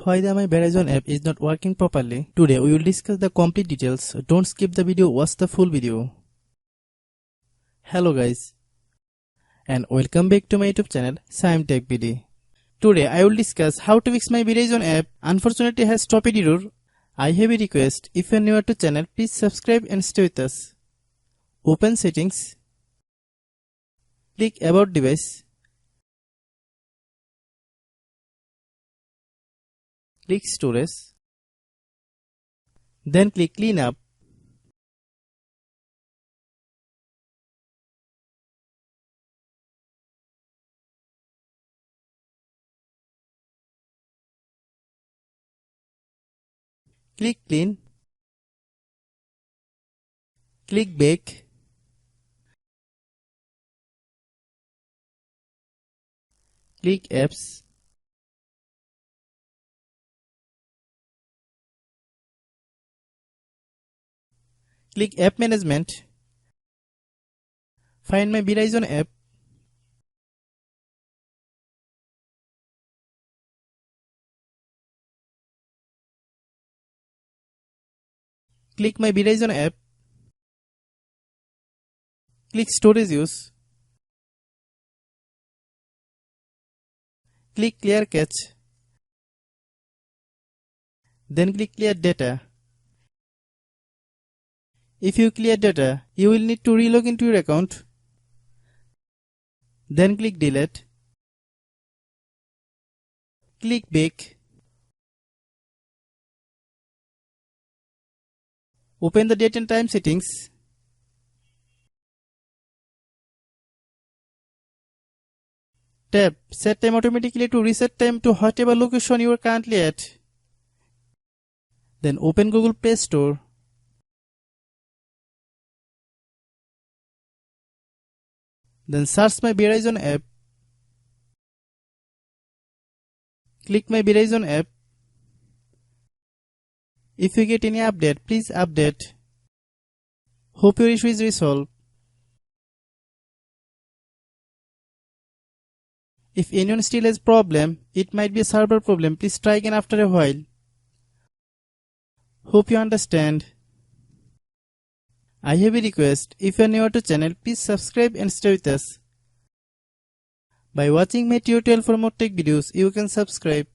Why my Verizon app is not working properly? Today we will discuss the complete details. Don't skip the video, watch the full video. Hello guys, and welcome back to my YouTube channel Shaem Tech BD. Today I will discuss how to fix my Verizon app. Unfortunately has stopped error. I have a request. If you are new to channel, please subscribe and stay with us. Open settings. Click about device. Click storage. Then click clean up. Click clean. Click back. Click apps. Click app management. Find my Verizon app. Click my Verizon app. Click storage use. Click clear cache. Then click clear data. If you clear data, you will need to relog into your account. Then click delete. Click back. Open the date and time settings. Tap set time automatically to reset time to whatever location you are currently at. Then open Google Play Store. Then search my Verizon app. Click my Verizon app. If you get any update, please update. Hope your issue is resolved. If anyone still has problem, it might be a server problem. Please try again after a while. Hope you understand. I have a request. If you are new to channel, please subscribe and stay with us. By watching my tutorial for more tech videos, you can subscribe.